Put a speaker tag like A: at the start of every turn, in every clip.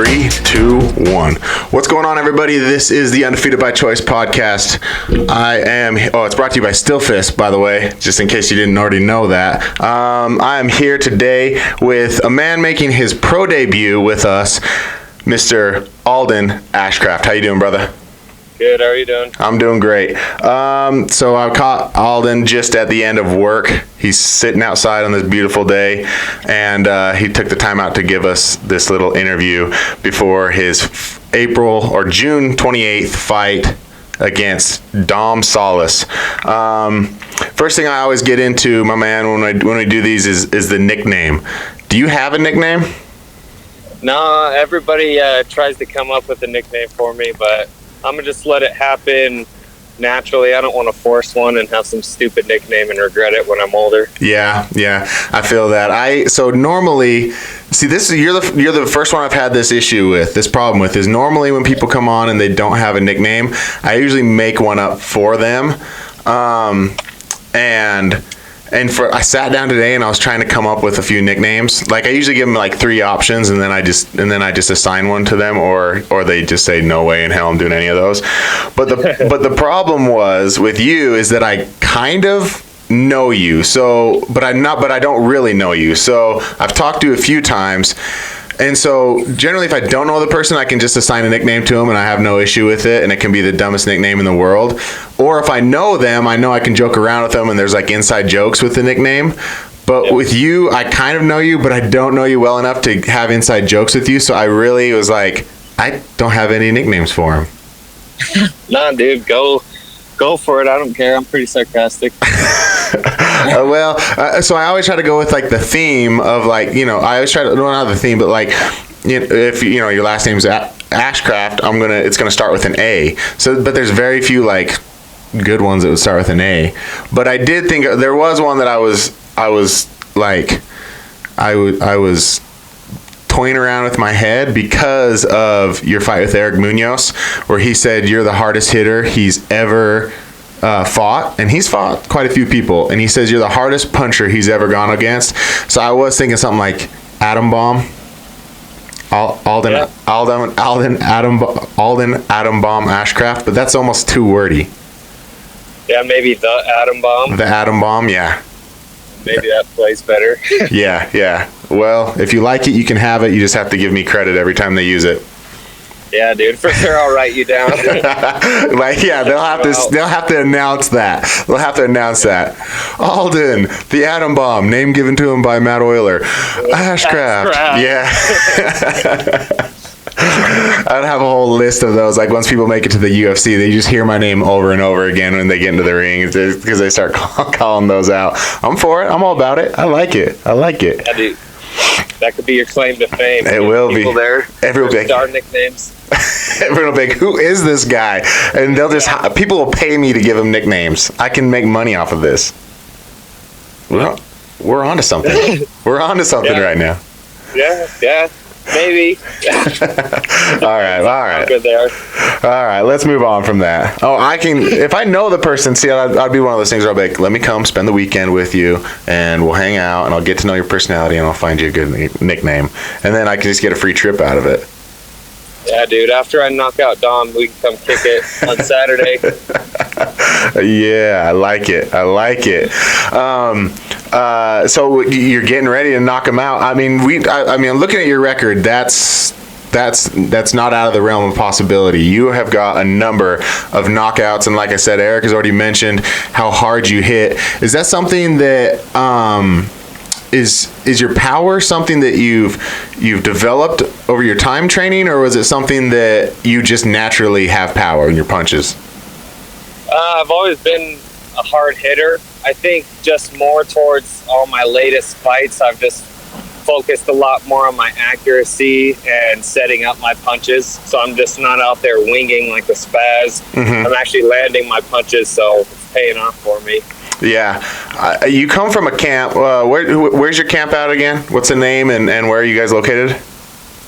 A: 3, 2, 1. What's going on, everybody? This is the Undefeated by Choice podcast. It's brought to you by Steelfist, by the way, just in case you didn't already know that. I am here today with a man making his pro debut with us, Mr. Aldyn Ashcraft. How you doing, brother?
B: Good. How are you doing?
A: I'm doing great. So I caught Aldyn just at the end of work. He's sitting outside on this beautiful day, and he took the time out to give us this little interview before his June 28th fight against Dom Salas. First thing I always get into, my man, when we do these is the nickname. Do you have a nickname?
B: No, everybody tries to come up with a nickname for me, but I'm going to just let it happen naturally. I don't want to force one and have some stupid nickname and regret it when I'm older.
A: Yeah, I feel that. So normally, see, you're the first one I've had this problem with, is normally when people come on and they don't have a nickname, I usually make one up for them. I sat down today and I was trying to come up with a few nicknames. Like, I usually give them like 3 options, and then I just assign one to them, or they just say no way in hell I'm doing any of those. But the problem was with you is that I kind of know you, but I don't really know you. So I've talked to you a few times. And so generally, if I don't know the person, I can just assign a nickname to them and I have no issue with it, and it can be the dumbest nickname in the world. Or if I know them, I know I can joke around with them and there's like inside jokes with the nickname. But with you, I kind of know you, but I don't know you well enough to have inside jokes with you. So I really was like, I don't have any nicknames for him.
B: Nah, dude, go for it. I don't care. I'm pretty sarcastic.
A: So I always try to go with like the theme of, like, I always try to, not the theme, but like, if your last name's Ashcraft, it's gonna start with an A. So, but there's very few like good ones that would start with an A. But I did think there was one that I was toying around with my head because of your fight with Eric Munoz, where he said you're the hardest hitter he's ever fought, and he's fought quite a few people, and he says you're the hardest puncher he's ever gone against. So I was thinking something like Atom Bomb, Aldyn Atom Bomb Ashcraft, but that's almost too wordy.
B: Yeah, maybe the Atom Bomb.
A: The Atom Bomb, yeah.
B: Maybe that plays better.
A: Yeah. Well, if you like it, you can have it. You just have to give me credit every time they use it.
B: Yeah, dude. For sure, I'll write you down.
A: They'll have to announce that. that. Aldyn, the Atom Bomb, name given to him by Matt Euler. Ashcraft. Yeah. I'd have a whole list of those. Like, once people make it to the UFC, they just hear my name over and over again when they get into the ring, because they start calling those out. I'm for it. I'm all about it. I like it.
B: Yeah, dude. That could be your claim to fame.
A: It will be.
B: Everyone will be. Star nicknames.
A: Everyone will be, who is this guy? And people will pay me to give him nicknames. I can make money off of this. We're on to something. We're on to something right now.
B: Yeah. Maybe.
A: All right.
B: Good there.
A: All right, let's move on from that. Oh, if I know the person, see, I'd be one of those things where I'll be like, let me come spend the weekend with you, and we'll hang out, and I'll get to know your personality, and I'll find you a good nickname. And then I can just get a free trip out of it.
B: Yeah, dude, after I knock out Dom, we can come kick it on Saturday.
A: Yeah, I like it. So you're getting ready to knock him out. I mean, looking at your record, that's not out of the realm of possibility. You have got a number of knockouts, and like I said, Eric has already mentioned how hard you hit. Is that something that is your power something that you've developed over your time training, or was it something that you just naturally have power in your punches?
B: I've always been a hard hitter. I think just more towards all my latest fights, I've just focused a lot more on my accuracy and setting up my punches. So I'm just not out there winging like the spaz. Mm-hmm. I'm actually landing my punches, so it's paying off for me.
A: Yeah. You come from a camp. Where's your camp out again? What's the name, and where are you guys located?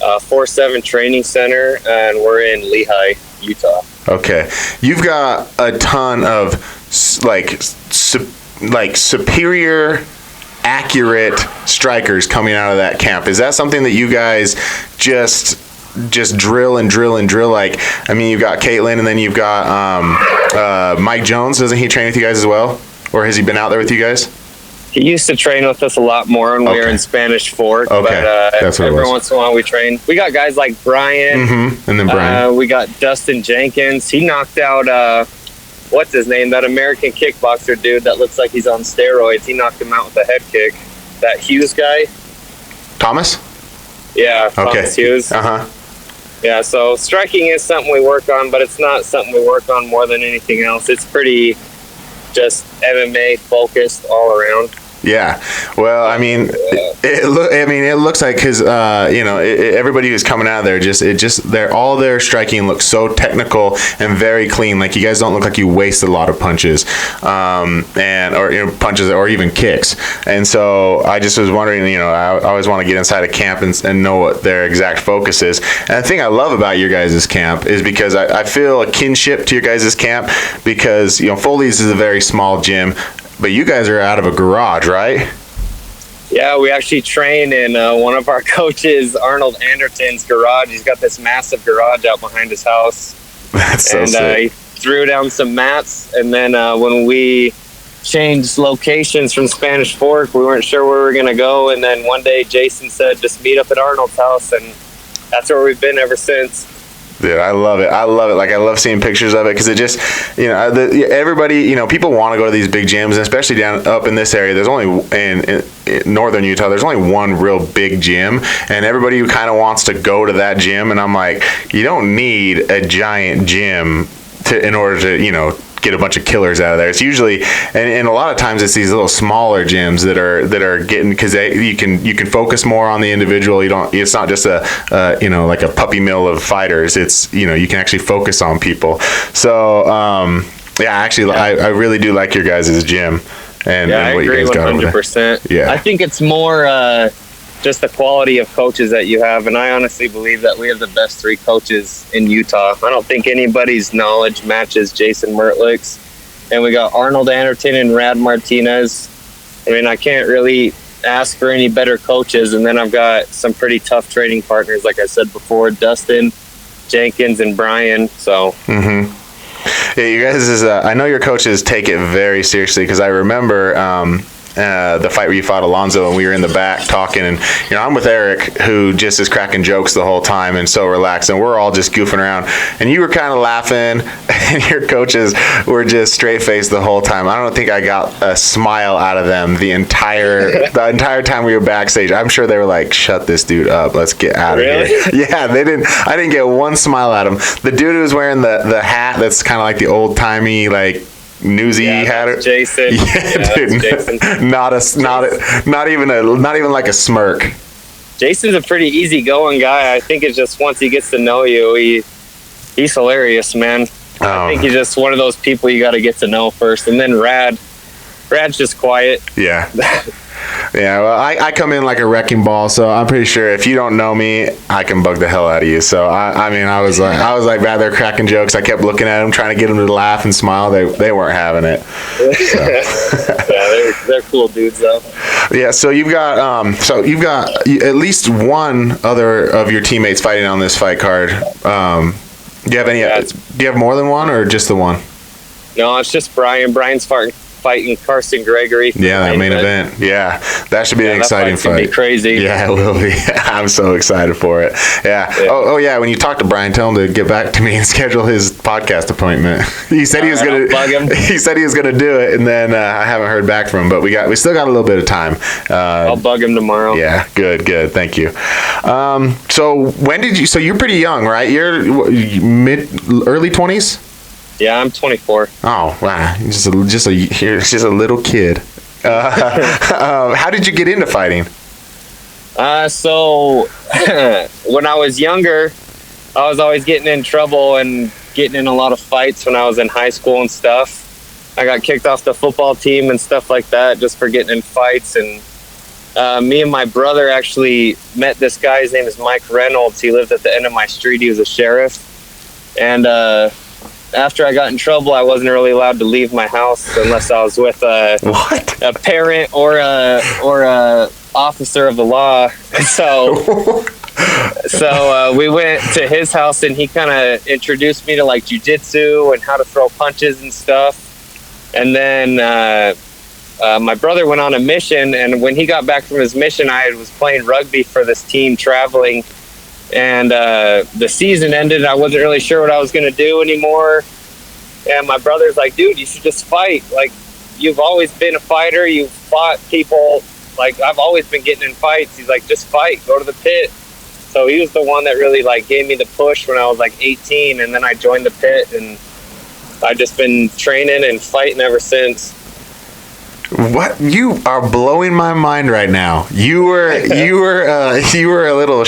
B: 4-7 Training Center, and we're in Lehi, Utah.
A: Okay. You've got a ton of superior, accurate strikers coming out of that camp. Is that something that you guys just just drill and drill and drill. Like, I mean, you've got Caitlin, and then you've got Mike Jones. Doesn't he train with you guys as well? Or has he been out there with you guys?
B: He used to train with us a lot more when we were in Spanish Fork.
A: Okay,
B: but
A: that's what
B: every once in a while we train. We got guys like Brian.
A: Mm-hmm. And then Brian.
B: We got Dustin Jenkins. He knocked out, what's his name? That American kickboxer dude that looks like he's on steroids. He knocked him out with a head kick. That Hughes guy.
A: Thomas?
B: Yeah,
A: okay.
B: Thomas Hughes.
A: Uh-huh.
B: Yeah, so striking is something we work on, but it's not something we work on more than anything else. It's pretty just MMA focused all around.
A: Yeah, well, I mean, it looks like because everybody who's coming out of there all their striking looks so technical and very clean. Like, you guys don't look like you wasted a lot of punches, punches or even kicks. And so I just was wondering, I always want to get inside a camp and know what their exact focus is. And the thing I love about your guys' camp is because I feel a kinship to your guys' camp because Foley's is a very small gym. But you guys are out of a garage, right?
B: Yeah, we actually train in one of our coaches, Arnold Anderton's garage. He's got this massive garage out behind his house.
A: That's so sick.
B: He threw down some mats, and then when we changed locations from Spanish Fork, we weren't sure where we were going to go, and then one day Jason said, just meet up at Arnold's house, and that's where we've been ever since. Dude,
A: I love it. Like, I love seeing pictures of it because it just, everybody, people want to go to these big gyms, and especially down up in this area. There's only in northern Utah, there's only one real big gym, and everybody who kind of wants to go to that gym. And I'm like, you don't need a giant gym in order to, get a bunch of killers out of there. It's usually, and a lot of times it's these little smaller gyms that are getting, because you can focus more on the individual. It's not just like a puppy mill of fighters. It's you can actually focus on people. So I really do like your guys' gym and what you guys got over there. 100%.
B: Yeah, I think it's more just the quality of coaches that you have, and I honestly believe that we have the best 3 coaches in Utah. I don't think anybody's knowledge matches Jason Mertlich's, and we got Arnold Anderton and Rad Martinez. I mean, I can't really ask for any better coaches, and then I've got some pretty tough training partners, like I said before, Dustin Jenkins and Brian. So
A: yeah, you guys I know your coaches take it very seriously, because I remember the fight where you fought Alonzo, and we were in the back talking, and I'm with Eric, who just is cracking jokes the whole time and so relaxed, and we're all just goofing around, and you were kind of laughing, and your coaches were just straight faced the whole time. I don't think I got a smile out of them the entire time we were backstage. I'm sure they were like, "Shut this dude up, let's get out of here." Yeah, I didn't get one smile out of him. The dude who was wearing the hat that's kind of like the old timey like Newsy had it.
B: Jason.
A: Yeah, dude. Jason. Not even like a smirk.
B: Jason's a pretty easy-going guy. I think it's just once he gets to know you, he's hilarious, man. I think he's just one of those people you got to get to know first, and then Rad's just quiet.
A: Yeah. Yeah, well, I come in like a wrecking ball, so I'm pretty sure if you don't know me, I can bug the hell out of you. So I was like back there cracking jokes. I kept looking at them, trying to get them to laugh and smile. They weren't having it. So.
B: Yeah, they're cool dudes though.
A: Yeah, so you've got at least one other of your teammates fighting on this fight card. Do you have any? Yeah, do you have more than one, or just the one?
B: No, it's just Brian. Brian's fighting Carson Gregory.
A: Yeah, that main event. Yeah, that should be an exciting fight.
B: Be crazy.
A: Yeah, it will be. I'm so excited for it. Yeah. Oh yeah. When you talk to Brian, tell him to get back to me and schedule his podcast appointment. He said he was gonna.
B: Bug him.
A: He said he was gonna do it, and then I haven't heard back from him. But we still got a little bit of time.
B: I'll bug him tomorrow.
A: Yeah. Good. Thank you. So when did you? So you're pretty young, right? You're early 20s.
B: Yeah, I'm 24.
A: Oh wow, just a little kid. How did you get into fighting?
B: So when I was younger, I was always getting in trouble and getting in a lot of fights when I was in high school and stuff. I got kicked off the football team and stuff like that just for getting in fights. And me and my brother actually met this guy. His name is Mike Reynolds. He lived at the end of my street. He was a sheriff. And after I got in trouble, I wasn't really allowed to leave my house unless I was with a parent or a officer of the law. So So we went to his house, and he kind of introduced me to like jiu-jitsu and how to throw punches and stuff. And then my brother went on a mission, and when he got back from his mission, I was playing rugby for this team traveling, and the season ended. I wasn't really sure what I was going to do anymore. And my brother's like, dude, you should just fight. Like, you've always been a fighter. You've fought people. Like, I've always been getting in fights. He's like, just fight. Go to the pit. So he was the one that really, like, gave me the push when I was, like, 18. And then I joined the pit. And I've just been training and fighting ever since.
A: What? You are blowing my mind right now. You were a little.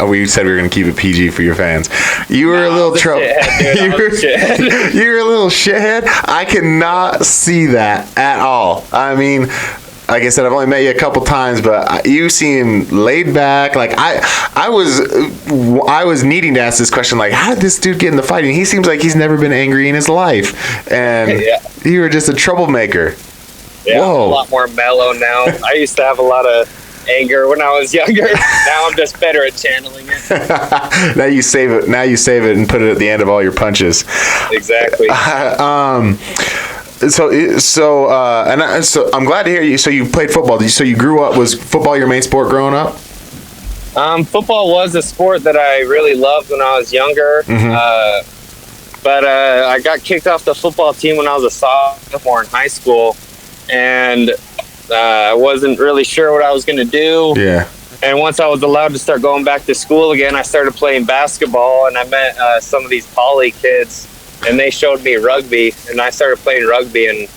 A: We said we were going to keep it PG for your fans. You were a little trouble. You were a little shithead. I cannot see that at all. I mean, like I said, I've only met you a couple times, but you seem laid back. Like I was needing to ask this question. Like, how did this dude get into fighting? He seems like he's never been angry in his life, and you were just a troublemaker.
B: Yeah, I'm a lot more mellow now. I used to have a lot of anger when I was younger. Now I'm just better at channeling it.
A: Now you save it. Now you save it and put it at the end of all your punches.
B: Exactly.
A: So I'm glad to hear you. So you played football. So you grew up. Was football your main sport growing up?
B: Football was a sport that I really loved when I was younger. Mm-hmm. But I got kicked off the football team when I was a sophomore in high school. And I wasn't really sure what I was going to do. Yeah. And once I was allowed to start going back to school again, I started playing basketball, and I met some of these poly kids, and they showed me rugby, and I started playing rugby. And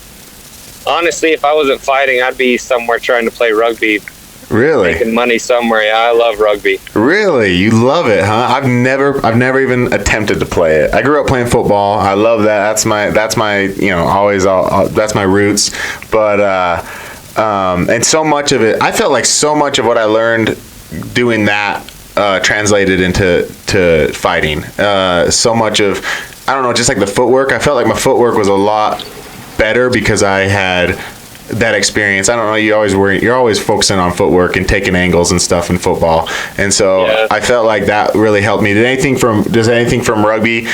B: honestly, if I wasn't fighting, I'd be somewhere trying to play rugby.
A: Really?
B: Making money somewhere. Yeah, I love rugby. Really?
A: You love it, huh? I've never even attempted to play it. I grew up playing football. I love that. That's my always that's my roots. But and so much of it, I felt like so much of what I learned doing that translated into fighting. So much of, I don't know, just like the footwork. I felt like my footwork was a lot better because I had that experience. I don't know, you're always focusing on footwork and taking angles and stuff in football, and so I felt like that really helped me. Does anything from rugby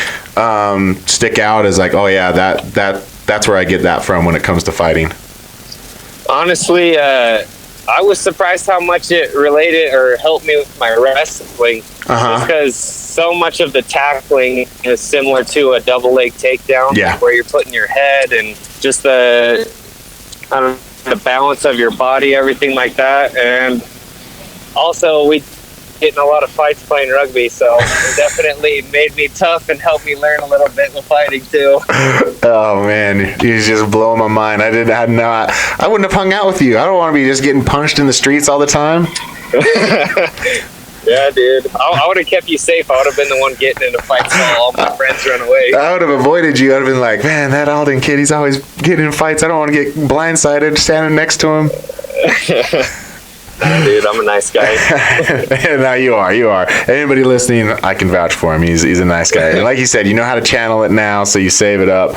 A: stick out as like, oh yeah, that's where I get that from when it comes to fighting?
B: Honestly, I was surprised how much it related or helped me with my wrestling. Just because so much of the tackling is similar to a double leg takedown, where you're putting your head and just the balance of your body, everything like that. And also we get in a lot of fights playing rugby, so it definitely made me tough and helped me learn a little bit with fighting too.
A: Oh man, you're just blowing my mind. I wouldn't have hung out with you. I don't want to be just getting punched in the streets all the time.
B: Yeah, dude. I would have kept you safe. I would have been the one getting into fights while all my friends run away.
A: I would have avoided you. I would have been like, man, that Aldyn kid, he's always getting in fights. I don't want to get blindsided standing next to him.
B: Nah, dude, I'm a nice guy.
A: No, you are. Anybody listening, I can vouch for him. He's a nice guy. And like you said, you know how to channel it now, so you save it up.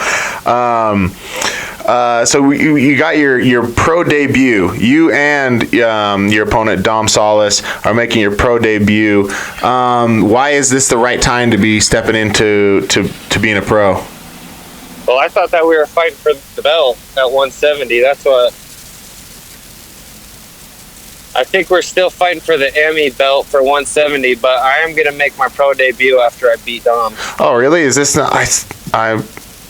A: So you got your pro debut. You and your opponent Dom Solis are making your pro debut. Why is this the right time to be stepping into being a pro?
B: Well, I thought that we were fighting for the belt at 170. That's what. I think we're still fighting for the AMI belt for 170, but I am going to make my pro debut after I beat Dom.
A: Oh, really? Is this not... Are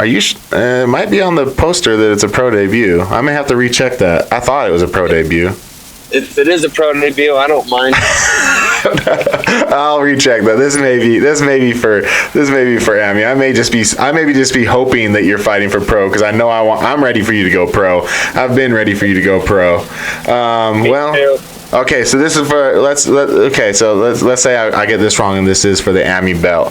A: you... it might be on the poster that it's a pro debut. I may have to recheck that. I thought it was a pro debut.
B: It is a pro debut. I don't mind.
A: I'll recheck that. This may be for AMI. I may just be hoping that you're fighting for pro, because I know I'm ready for you to go pro. I've been ready for you to go pro. Okay, so this is for let's say I get this wrong and this is for the AMI belt.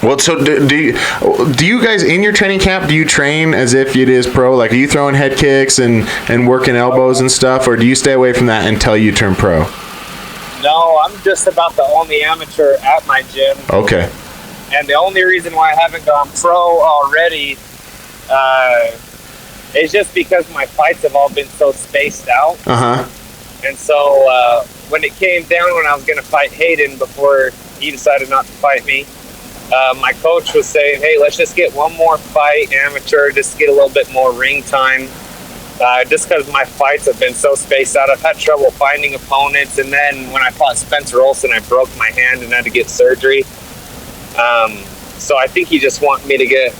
A: Well, so do you guys in your training camp, do you train as if it is pro? Like, are you throwing head kicks and working elbows and stuff, or do you stay away from that until you turn pro?
B: No, I'm just about the only amateur at my gym.
A: Okay.
B: And the only reason why I haven't gone pro already is just because my fights have all been so spaced out. And so when it came down when I was going to fight Hayden before he decided not to fight me, my coach was saying, hey, let's just get one more fight, amateur, just get a little bit more ring time. Just because my fights have been so spaced out. I've had trouble finding opponents. And then when I fought Spencer Olson, I broke my hand and had to get surgery. So I think he just wanted me to get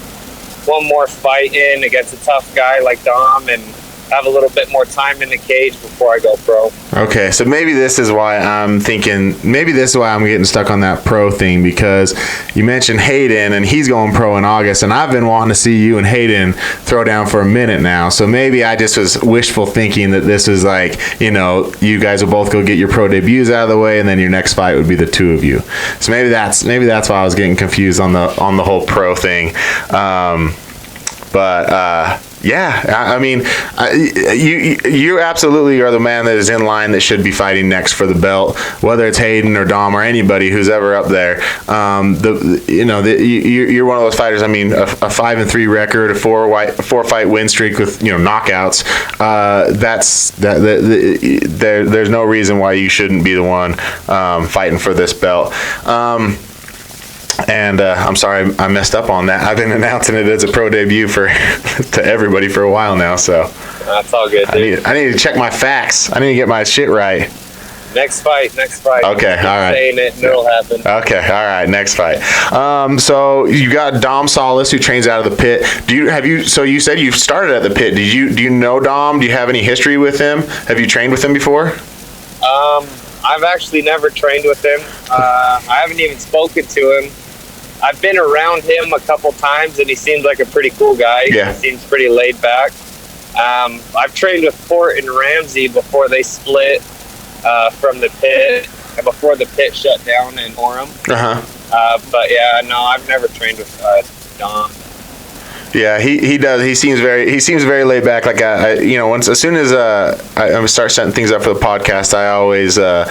B: one more fight in against a tough guy like Dom and have a little bit more time in the cage before I go pro.
A: Okay, so maybe this is why I'm getting stuck on that pro thing, because you mentioned Hayden and he's going pro in August, and I've been wanting to see you and Hayden throw down for a minute now. So maybe I just was wishful thinking that this is like, you know, you guys will both go get your pro debuts out of the way, and then your next fight would be the two of you. So maybe that's why I was getting confused on the whole pro thing. Yeah, I mean, you absolutely are the man that is in line that should be fighting next for the belt, whether it's Hayden or Dom or anybody who's ever up there. You're one of those fighters. I mean, a 5-3 record, a four fight win streak with knockouts. There's no reason why you shouldn't be the one fighting for this belt. And I'm sorry I messed up on that. I've been announcing it as a pro debut to everybody for a while now, so
B: that's all good, dude.
A: I need to check my facts. I need to get my shit right.
B: Next fight.
A: Okay, all right.
B: Saying it, and it'll happen.
A: Okay, all right. Next fight. So you got Dom Solis, who trains out of the pit. So you said you started at the pit. Do you know Dom? Do you have any history with him? Have you trained with him before?
B: I've actually never trained with him. I haven't even spoken to him. I've been around him a couple times, and he seems like a pretty cool guy.
A: Yeah.
B: He seems pretty laid back. I've trained with Fort and Ramsey before they split from the pit, and before the pit shut down in Orem. But yeah, no, I've never trained with Dom.
A: Yeah, he does. He seems very laid back. Like as soon as I start setting things up for the podcast, I always I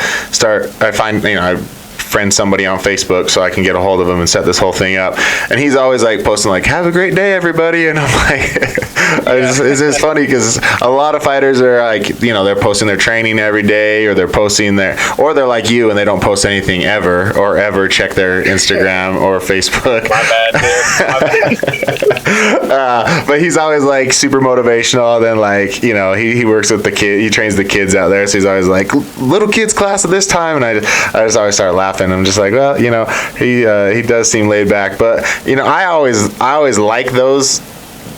A: friend somebody on Facebook so I can get a hold of him and set this whole thing up. And he's always like posting like, "Have a great day, everybody." And I'm like, it's just funny because a lot of fighters are like, they're posting their training every day, or they're like you and they don't post anything ever or ever check their Instagram or Facebook.
B: My bad, dude.
A: But he's always like super motivational. Then like, he works with the kid, he trains the kids out there. So he's always like, little kids class at this time. And I just always start laughing. I'm just like, well, he does seem laid back, but I always like those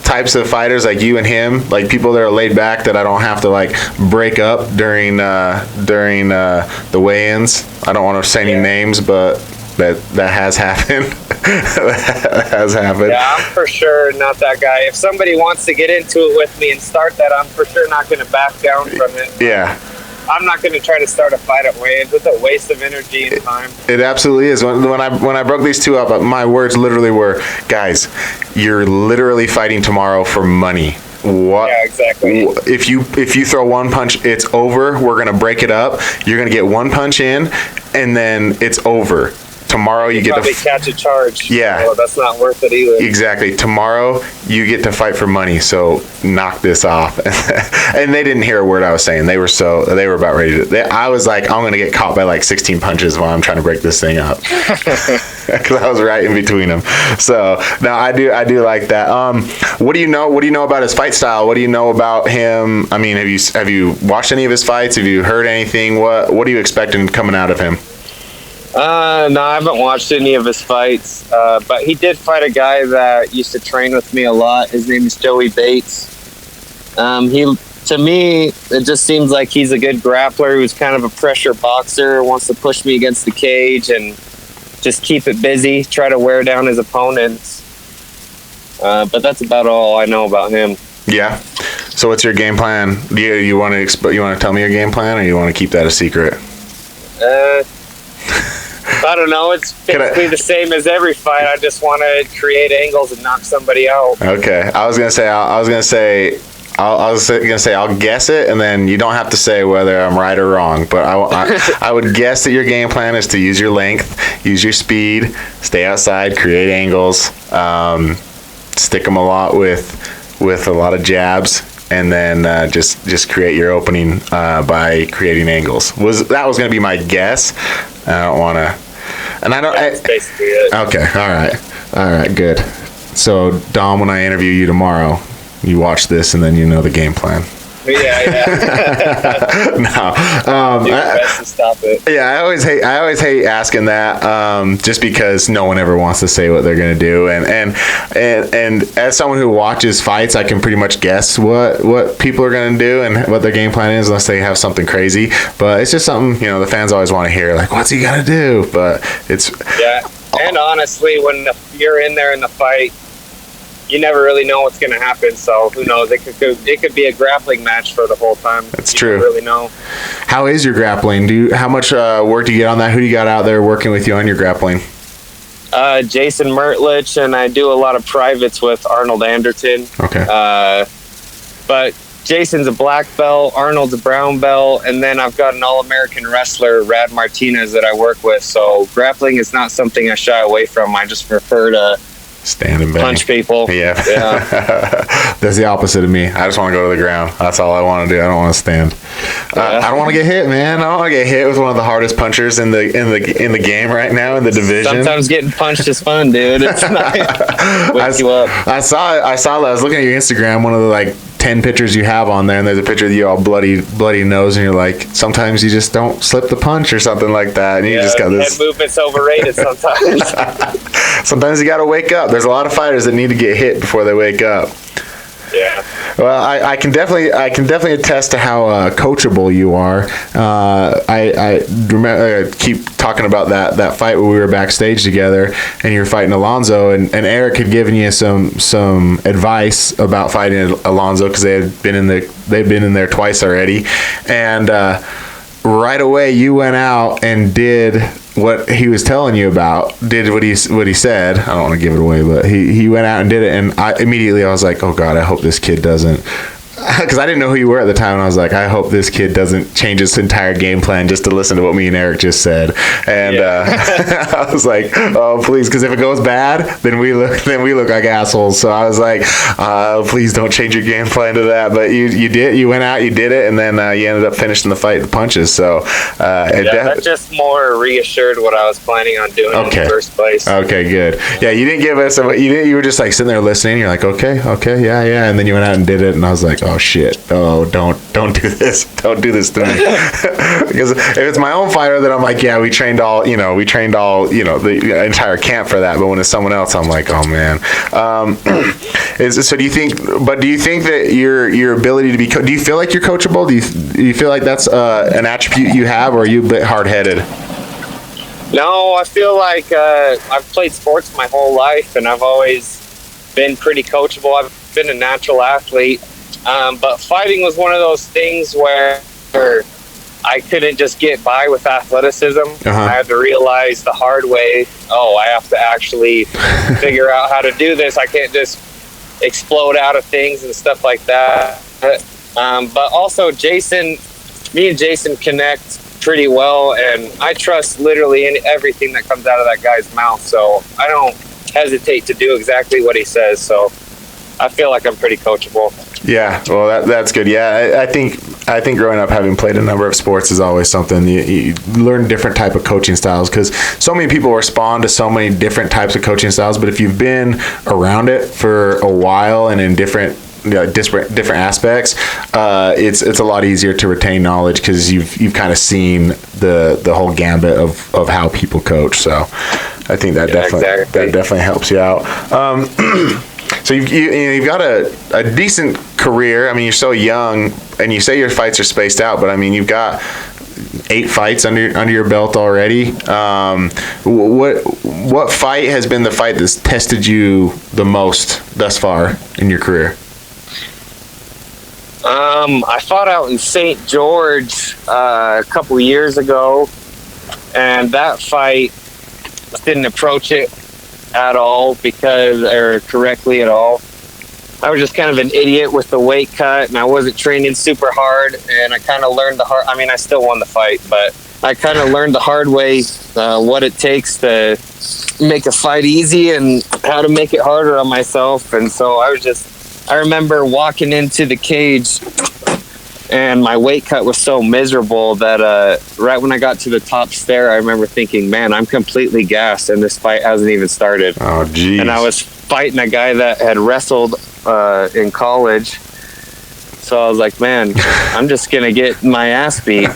A: types of fighters like you and him, like people that are laid back that I don't have to like break up during the weigh-ins. I don't want to say any names, but that has happened. That has happened.
B: Yeah, I'm for sure not that guy. If somebody wants to get into it with me and start that, I'm for sure not going to back down from it.
A: Yeah.
B: I'm not going to try to start a fight at weigh-ins. It's a waste of energy and time.
A: It absolutely is. When I broke these two up, my words literally were, guys, you're literally fighting tomorrow for money. What?
B: Yeah, exactly.
A: If you throw one punch, it's over. We're going to break it up. You're going to get one punch in, and then it's over. Tomorrow you get to
B: catch a charge.
A: Yeah.
B: So that's not worth it either.
A: Exactly. Tomorrow you get to fight for money. So knock this off. And they didn't hear a word I was saying. They were about ready to. I was like, I'm gonna get caught by like 16 punches while I'm trying to break this thing up. Because I was right in between them. So no, I do like that. What do you know about his fight style? What do you know about him? I mean, have you watched any of his fights? Have you heard anything? What are you expecting coming out of him?
B: No, I haven't watched any of his fights, but he did fight a guy that used to train with me a lot. His name is Joey Bates. To me, it just seems like he's a good grappler who's kind of a pressure boxer, wants to push me against the cage and just keep it busy, try to wear down his opponents. But that's about all I know about him.
A: Yeah. So what's your game plan? Do you want to tell me your game plan, or you want to keep that a secret?
B: I don't know. It's basically the same as every fight. I just want to create angles and knock somebody out.
A: Okay. I was gonna say I'll guess it, and then you don't have to say whether I'm right or wrong. But I would guess that your game plan is to use your length, use your speed, stay outside, create angles, stick them a lot with with a lot of jabs, and then just create your opening by creating angles. That was going to be my guess. I don't want to, and I don't.
B: That's basically it.
A: Okay, all right, good. So Dom, when I interview you tomorrow, you watch this, and then you know the game plan.
B: Yeah.
A: No.
B: Do your best to stop it.
A: Yeah, I always hate asking that, just because no one ever wants to say what they're gonna do, and as someone who watches fights, I can pretty much guess what people are gonna do and what their game plan is, unless they have something crazy. But it's just something, the fans always want to hear, like, what's he gonna do? But it's
B: and honestly, when you're in there in the fight, you never really know what's going to happen. So who knows? It could be a grappling match for the whole time.
A: That's true.
B: You don't really know.
A: How is your grappling? How much work do you get on that? Who do you got out there working with you on your grappling?
B: Jason Mertlich, and I do a lot of privates with Arnold Anderton.
A: Okay.
B: But Jason's a black belt, Arnold's a brown belt, and then I've got an All-American wrestler, Rad Martinez, that I work with. So grappling is not something I shy away from. I just prefer to
A: stand and bang.
B: Punch people.
A: Yeah. That's the opposite of me. I just want to go to the ground. That's all I want to do. I don't want to stand. I don't want to get hit, man. I don't want to get hit with one of the hardest punchers in the game right now in the division.
B: Sometimes getting punched is fun, dude. It's nice. Wake you up.
A: I saw that. I was looking at your Instagram, one of the 10 pictures you have on there, and there's a picture of you all bloody nose, and you're like, sometimes you just don't slip the punch or something like that, and you just got this.
B: Head movement's overrated sometimes.
A: Sometimes you got to wake up. There's a lot of fighters that need to get hit before they wake up.
B: Yeah.
A: Well, I can definitely attest to how coachable you are. I remember keep talking about that fight where we were backstage together, and you were fighting Alonzo, and Eric had given you some advice about fighting Alonzo because they'd been in there twice already, and right away you went out and did what he was telling you about, did what he said. I don't want to give it away, but he went out and did it, and I was like, oh God, I hope this kid doesn't, because I didn't know who you were at the time, and I was like, I hope this kid doesn't change his entire game plan just to listen to what me and Eric just said. And I was like, oh please, because if it goes bad, then we look like assholes. So I was like, please don't change your game plan to that. But you did. You went out, you did it, and then you ended up finishing the fight with punches. So
B: that just more reassured what I was planning on doing in the first place.
A: Okay, good. Yeah, you didn't give us you were just like sitting there listening. You're like, okay, yeah, and then you went out and did it, and I was like, oh shit, oh don't do this to me. Because if it's my own fighter, then I'm like, yeah, we trained all the entire camp for that. But when it's someone else, I'm like, oh man. So do you think that your ability to be do you feel like you're coachable? Do you feel like that's an attribute you have, or are you a bit hard-headed?
B: No, I feel like I've played sports my whole life, and I've always been pretty coachable. I've been a natural athlete. But fighting was one of those things where I couldn't just get by with athleticism. I had to realize the hard way, I have to actually figure out how to do this. I can't just explode out of things and stuff like that. But also me and Jason connect pretty well, and I trust literally in everything that comes out of that guy's mouth. So I don't hesitate to do exactly what he says. So I feel like I'm pretty coachable.
A: Yeah, well, that's good. Yeah, I think growing up, having played a number of sports, is always something you learn different type of coaching styles, because so many people respond to so many different types of coaching styles. But if you've been around it for a while and in different aspects, it's a lot easier to retain knowledge because you've kind of seen the whole gambit of how people coach. So I think that definitely helps you out. So you've got a decent career. I mean, you're so young, and you say your fights are spaced out, but I mean, you've got 8 fights under your belt already. What fight has been the fight that's tested you the most thus far in your career?
B: I fought out in St. George a couple years ago, and that fight didn't approach it at all correctly at all. I was just kind of an idiot with the weight cut, and I wasn't training super hard, and I kind of learned I still won the fight, but I kind of learned the hard way what it takes to make a fight easy and how to make it harder on myself. And so I was just I remember walking into the cage, and my weight cut was so miserable that right when I got to the top stair, I remember thinking, man, I'm completely gassed, and this fight hasn't even started.
A: Oh, geez.
B: And I was fighting a guy that had wrestled in college. So I was like, man, I'm just going to get my ass beat.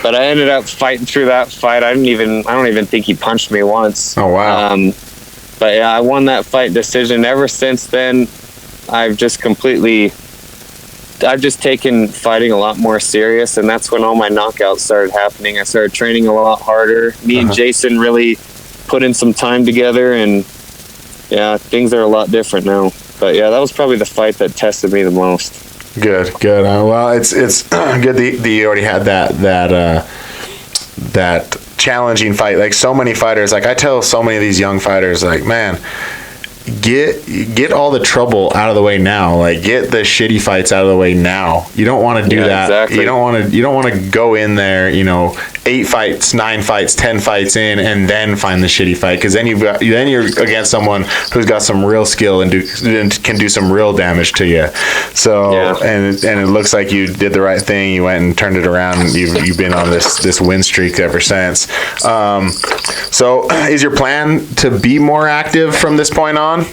B: But I ended up fighting through that fight. I don't even think he punched me once.
A: Oh, wow.
B: But yeah, I won that fight decision. Ever since then, I've just taken fighting a lot more serious, and that's when all my knockouts started happening. I started training a lot harder. Me and Jason really put in some time together, and yeah, things are a lot different now. But yeah, that was probably the fight that tested me the most.
A: Good. Well, it's good that you already had that challenging fight. Like so many fighters, like I tell so many of these young fighters, like, man, get all the trouble out of the way now. Like get the shitty fights out of the way now. You don't want to do that. Exactly. You don't want to go in there, 8 fights, 9 fights, 10 fights in, and then find the shitty fight, because then you're against someone who's got some real skill and can do some real damage to you. So and it looks like you did the right thing. You went and turned it around. And you've been on this win streak ever since. So is your plan to be more active from this point on?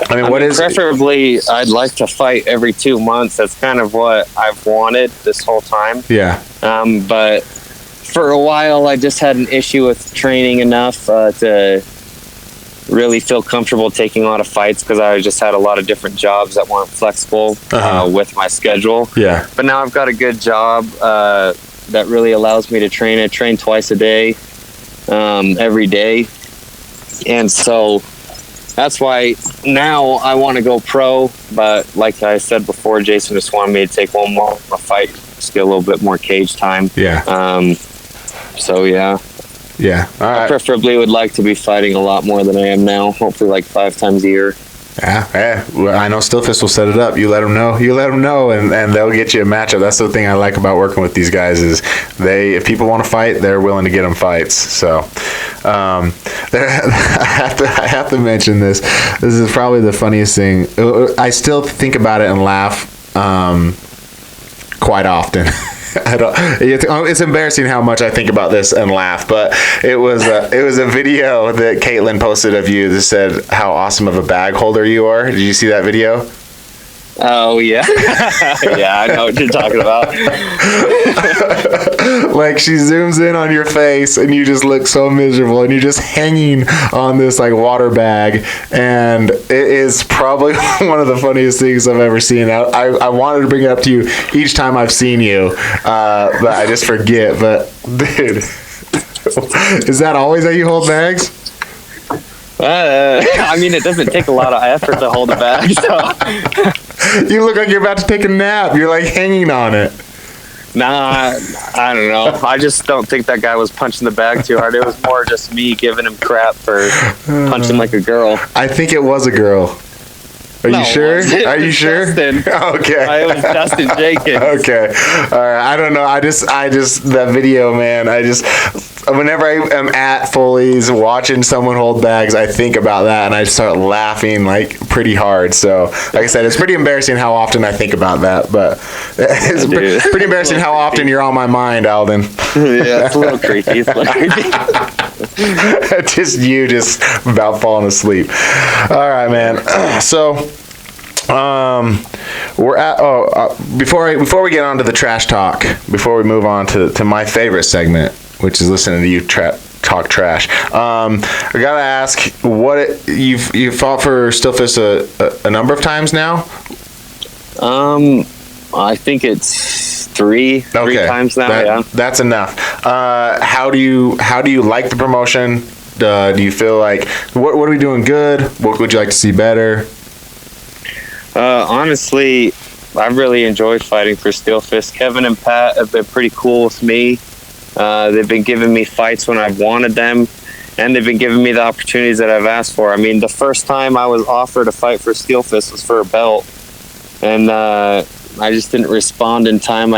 A: I mean,
B: preferably I'd like to fight every 2 months. That's kind of what I've wanted this whole time.
A: Yeah.
B: But for a while, I just had an issue with training enough to really feel comfortable taking a lot of fights, because I just had a lot of different jobs that weren't flexible with my schedule. Yeah. But now I've got a good job that really allows me to train. I train twice a day, every day. And so that's why now I want to go pro. But like I said before, Jason just wanted me to take one more fight, just get a little bit more cage time. Yeah. So yeah. Yeah. All right. I preferably would like to be fighting a lot more than I am now. Hopefully, like 5 times a year.
A: Yeah. Well, I know Steelfist will set it up. You let them know, and they'll get you a matchup. That's the thing I like about working with these guys is if people want to fight, they're willing to get them fights. So I have to mention this. This is probably the funniest thing. I still think about it and laugh quite often. It's embarrassing how much I think about this and laugh, but it was a video that Caitlin posted of you that said how awesome of a bag holder you are. Did you see that video?
B: Oh yeah. Yeah, I know what you're talking about.
A: Like she zooms in on your face and you just look so miserable and you're just hanging on this like water bag, and it is probably one of the funniest things I've ever seen. I wanted to bring it up to you each time I've seen you, but I just forget. But dude, is that always how you hold bags?
B: I mean, it doesn't take a lot of effort to hold a bag. So.
A: You look like you're about to take a nap. You're like hanging on it.
B: Nah, I don't know. I just don't think that guy was punching the bag too hard. It was more just me giving him crap for punching like a girl.
A: I think it was a girl. Are you sure? Are you sure?
B: Dustin.
A: Okay.
B: It was Dustin Jenkins.
A: Okay. All right. I don't know. I just that video, man. Whenever I am at Foley's watching someone hold bags, I think about that and I start laughing like pretty hard. So, like I said, it's pretty embarrassing how often I think about that, but it's pretty embarrassing how often you're on my mind, Aldyn.
B: Yeah, it's a little creepy.
A: Just about falling asleep. All right, man. So, we're at before we get on to the trash talk, before we move on to my favorite segment, which is listening to you talk trash. I gotta ask, you've fought for Steelfist a number of times now?
B: I think it's three times now.
A: That's enough. How do you like the promotion? Do you feel like what are we doing good? What would you like to see better?
B: Honestly, I really enjoyed fighting for Steelfist. Kevin and Pat have been pretty cool with me. They've been giving me fights when I've wanted them, and they've been giving me the opportunities that I've asked for. I mean, the first time I was offered a fight for Steelfist was for a belt, and I just didn't respond in time.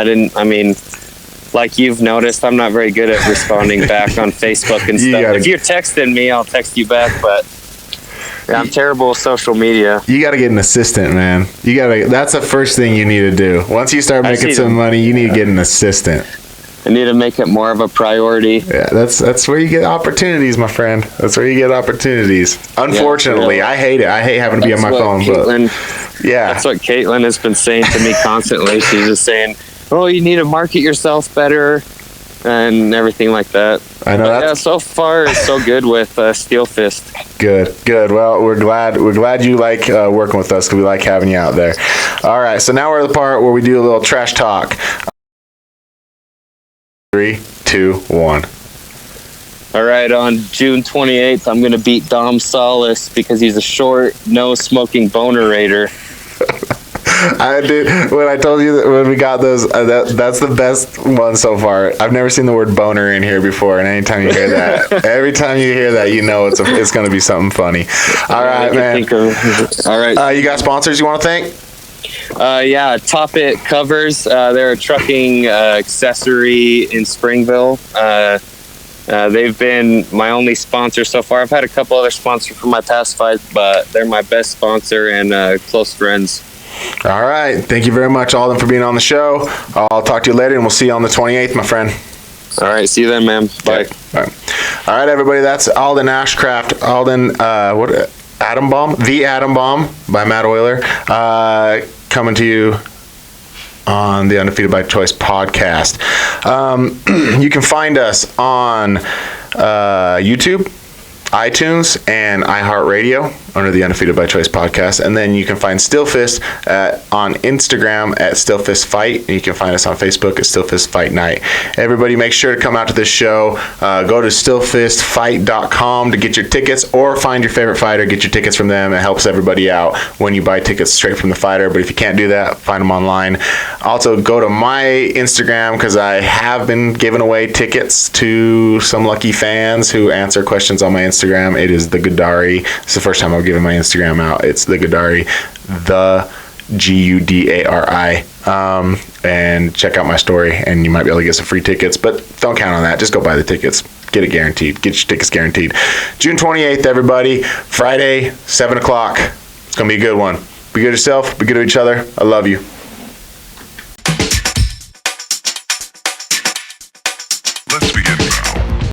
B: Like you've noticed, I'm not very good at responding back on Facebook and stuff. If you're texting me, I'll text you back, but Yeah, I'm terrible with social media.
A: You got to get an assistant, man. That's the first thing you need to do. Once you start making some money, you need to get an assistant.
B: I need to make it more of a priority.
A: Yeah, that's where you get opportunities, my friend. That's where you get opportunities. Unfortunately, I hate it. I hate having to be on my phone.
B: That's what Caitlin has been saying to me constantly. She's just saying, "Oh, you need to market yourself better," and everything like that.
A: I know.
B: Yeah, so far it's so good with Steelfist.
A: Good. Well, we're glad you like working with us because we like having you out there. All right, so now we're at the part where we do a little trash talk. 3, 2, 1.
B: All right, on June 28th, I'm going to beat Dom Solis because he's a short, no-smoking boner raider.
A: I did. When I told you that when we got those, that's the best one so far. I've never seen the word boner in here before, and anytime you hear that, every time you hear that, you know it's going to be something funny. All right, man.
B: All right.
A: You got sponsors you want to thank?
B: Yeah, Top It Covers. They're a trucking accessory in Springville. They've been my only sponsor so far. I've had a couple other sponsors for my past fights, but they're my best sponsor and close friends.
A: All right. Thank you very much, Aldyn, for being on the show. I'll talk to you later, and we'll see you on the 28th, my friend.
B: All right. See you then, man. Bye.
A: Okay. All right, everybody. That's Aldyn Ashcraft. Aldyn, Atom Bomb? The Atom Bomb by Matt Euler. Coming to you on the Undefeated by Choice podcast. You can find us on YouTube, iTunes, and iHeartRadio under the Undefeated by Choice podcast. And then you can find Steelfist on Instagram at Steelfist Fight. And you can find us on Facebook at Steelfist Fight Night. Everybody make sure to come out to this show. Go to steelfistfight.com to get your tickets, or find your favorite fighter, get your tickets from them. It helps everybody out when you buy tickets straight from the fighter. But if you can't do that, find them online. Also, go to my Instagram because I have been giving away tickets to some lucky fans who answer questions on my Instagram. It is the Gudari. It's the first time I've given my Instagram out. It's the Gudari, the Gudari. And check out my story, and you might be able to get some free tickets. But don't count on that. Just go buy the tickets. Get it guaranteed. Get your tickets guaranteed. June 28th, everybody. Friday, 7 o'clock. It's going to be a good one. Be good to yourself. Be good to each other. I love you.